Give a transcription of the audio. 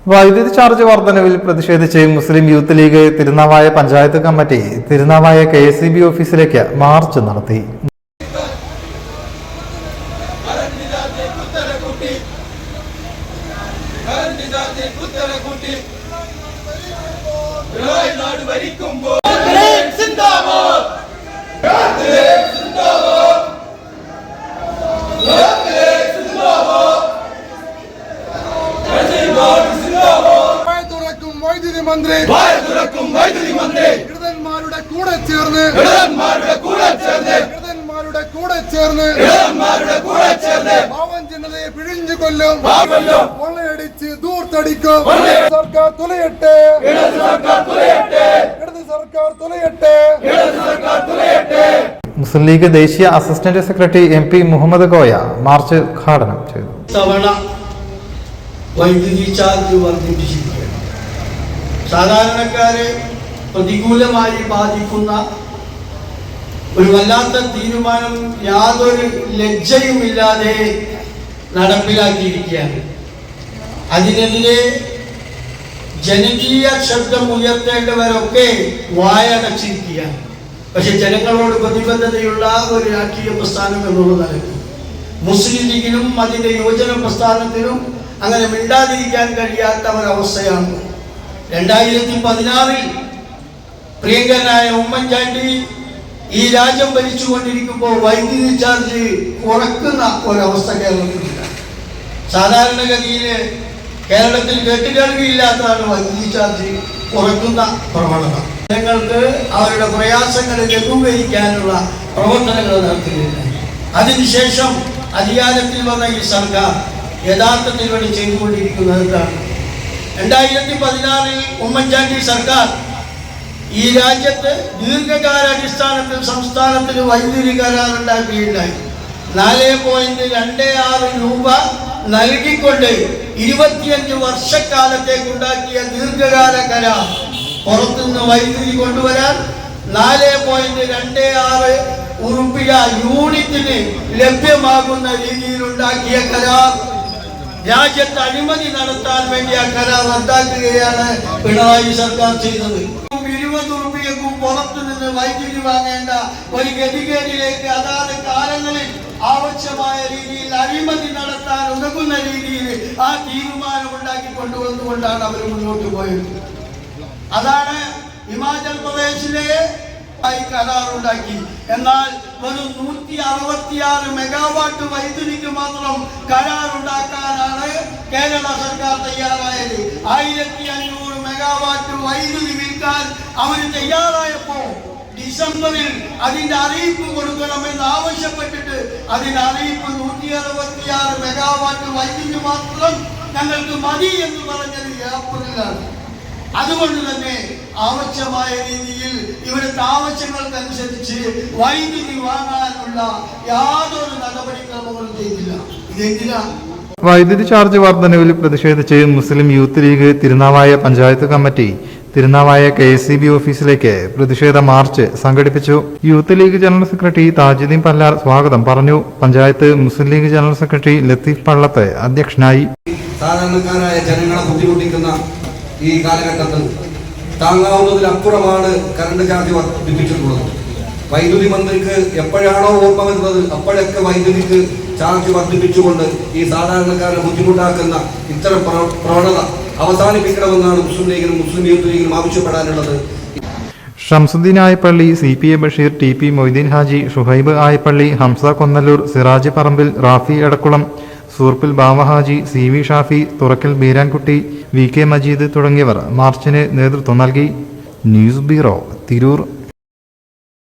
വൈദ്യുതി ചാർജ് വർധനവിൽ പ്രതിഷേധിച്ച് മുസ്ലിം യൂത്ത് ലീഗ് തിരുനാവായ പഞ്ചായത്ത് കമ്മിറ്റി തിരുനാവായ KSEB ഓഫീസിലേക്ക് മാർച്ച് നടത്തി. വൈദ്യുതി മന്ത്രി ഇടതന്മാരുടെ കൂടെ ചേർന്ന് പാവം ജനതയെ പിഴിഞ്ഞു കൊല്ലും, കൊള്ളയടിച്ച് ദൂർത്തടിക്കും. സർക്കാർ തുലയട്ടെ, ഇടത് സർക്കാർ തുലയട്ടെ. മുസ്ലിം ലീഗ് ദേശീയ assistant secretary MP Muhammad Koya march ഉദ്ഘാടനം ചെയ്തു. തവണ വൈദ്യുതി ചാർജ് വർദ്ധിപ്പിച്ചിരിക്കുകയാണ്. സാധാരണക്കാരെ പ്രതികൂലമായി ബാധിക്കുന്ന ഒരു വല്ലാത്ത തീരുമാനം യാതൊരു ലജ്ജയുമില്ലാതെ നടപ്പിലാക്കിയിരിക്കുകയാണ്. അതിനെതിരെ ജനകീയ ശബ്ദം ഉയർത്തേണ്ടവരൊക്കെ വായടച്ചിരിക്കുകയാണ്. പക്ഷെ ജനങ്ങളോട് പ്രതിബദ്ധതയുള്ള ഒരു രാഷ്ട്രീയ പ്രസ്ഥാനം എന്നുള്ളത് മുസ്ലിം ലീഗിനും അതിൻ്റെ യുവജന പ്രസ്ഥാനത്തിനും അങ്ങനെ മിണ്ടാതിരിക്കാൻ കഴിയാത്ത ഒരവസ്ഥയാണ്. 2016 പ്രിയങ്കരനായ ഉമ്മൻചാണ്ടി ഈ രാജ്യം ഭരിച്ചുകൊണ്ടിരിക്കുമ്പോൾ വൈദ്യുതി ചാർജ് കുറക്കുന്ന ഒരവസ്ഥ കേരളത്തിലില്ല. സാധാരണഗതിയിൽ കേരളത്തിൽ കേട്ടുകേൾവിയില്ലാത്തതാണ് വൈദ്യുതി ചാർജ് കുറക്കുന്ന പ്രവണത. ജനങ്ങൾക്ക് അവരുടെ പ്രയാസങ്ങൾ ലഘൂകരിക്കാനുള്ള പ്രവർത്തനങ്ങൾ നടത്തുകയുണ്ടായി. അതിനുശേഷം അധികാരത്തിൽ വന്ന ഈ സർക്കാർ യഥാർത്ഥത്തിൽ വേണ്ടി ചെയ്തുകൊണ്ടിരിക്കുന്നതാണ്. 2016 ഉമ്മൻചാണ്ടി സർക്കാർ ഈ രാജ്യത്ത് ദീർഘകാലാടിസ്ഥാനത്തിൽ സംസ്ഥാനത്തിന് വൈദ്യുതി കരാറുണ്ടാക്കുകയുണ്ടായി. 4.26 രൂപ നൽകിക്കൊണ്ട് 25 വർഷക്കാലത്തേക്കുണ്ടാക്കിയ ദീർഘകാല കരാർ പുറത്തുനിന്ന് വൈദ്യുതി കൊണ്ടുവരാൻ 4.26 ഉറുപ്പിക യൂണിറ്റിന് ലഭ്യമാകുന്ന രീതിയിലുണ്ടാക്കിയ കരാർ രാജ്യത്ത് അഴിമതി നടത്താൻ വേണ്ടി ആ കരാർ റദ്ദാക്കുകയാണ് പിണറായി സർക്കാർ ചെയ്തത്. 20 ഉറുപ്പികക്കും പുറത്തുനിന്ന് വൈദ്യുതി വാങ്ങേണ്ട ഒരു ഗതികേടിലേക്ക് അതാത് കാലങ്ങളിൽ ആവശ്യമായ രീതിയിൽ അഴിമതി നടത്താൻ ഉതകുന്ന രീതിയിൽ ആ തീരുമാനമുണ്ടാക്കി കൊണ്ടുവന്നുകൊണ്ടാണ് അവർ മുന്നോട്ട് പോയത്. അതാണ് ഹിമാചൽ പ്രദേശിലെ കരാറുണ്ടാക്കി. എന്നാൽ വെറും 166 മെഗാവാട്ട് വൈദ്യുതിക്ക് മാത്രം കരാറുണ്ടാക്കാനാണ് കേരള സർക്കാർ തയ്യാറായത്. 1500 മെഗാവാട്ട് വൈദ്യുതി വിൽക്കാൻ അവർ തയ്യാറായപ്പോൾ ഡിസംബറിൽ അതിന്റെ അറിയിപ്പ് കൊടുക്കണമെന്ന് ആവശ്യപ്പെട്ടിട്ട് അതിന്റെ അറിയിപ്പ് 166 മെഗാവാട്ട് വൈദ്യുതി മാത്രം ഞങ്ങൾക്ക് മതി എന്ന് പറഞ്ഞത് ഏപ്രിലാണ്. അതുകൊണ്ട് തന്നെ ആവശ്യമായ രീതിയിൽ ഇവിടുത്തെ ആവശ്യങ്ങൾക്കനുസരിച്ച് വൈദ്യുതി വാങ്ങാനുള്ള യാതൊരു നടപടിക്രമങ്ങളും ചെയ്തില്ല. ഇതെന്തിനാണ്? വൈദ്യുതി ചാർജ് വർധനവിൽ പ്രതിഷേധിച്ച് മുസ്ലിം യൂത്ത് ലീഗ് തിരുനാവായ പഞ്ചായത്ത് കമ്മിറ്റി തിരുനാവായ KSEB ഓഫീസിലേക്ക് പ്രതിഷേധ മാർച്ച് സംഘടിപ്പിച്ചു. യൂത്ത് ലീഗ് ജനറൽ സെക്രട്ടറി താജുദ്ദീൻ പല്ലാർ സ്വാഗതം പറഞ്ഞു. പഞ്ചായത്ത് മുസ്ലിം ലീഗ് ജനറൽ സെക്രട്ടറി ലത്തീഫ് പള്ളത്ത് അധ്യക്ഷനായി. സാധാരണക്കാരായ ജനങ്ങളെ ബുദ്ധിമുട്ടിക്കുന്ന ഈ കാലഘട്ടത്തിൽ താങ്ങാവുന്നതിലപ്പുറമാണ് കറണ്ട് ചാർജ് വർദ്ധിപ്പിച്ചിട്ടുള്ളത്. വൈദ്യുതി മന്ത്രിക്ക് എപ്പോഴാണോ ഓർമ്മ വരുന്നത് അപ്പോഴൊക്കെ വൈദ്യുതിക്ക് ചാർജ് വർദ്ധിപ്പിച്ചുകൊണ്ട് ഈ സാധാരണക്കാരെ ബുദ്ധിമുട്ടാക്കുന്ന ഇത്തരം പ്രവണത അവസാനിപ്പിക്കണമെന്നാണ് മുസ്ലിം ലീഗിനും മുസ്ലിം യൂത്ത് ലീഗിനും ആവശ്യപ്പെടാനുള്ളത്. Shamsuddin Ayappally, CPA Basheer, TP Moideen Haji, Shuhaib Ayappally, Hamsa Konnallur, Siraj Parambil, Rafi Edakkulam, Soorppil Bavahaji, CV Shafi, Thurakkal Beerankutty, VK Majeed തുടങ്ങിയവർ മാർച്ചിന് നേതൃത്വം നൽകി. News bureau, Tirur.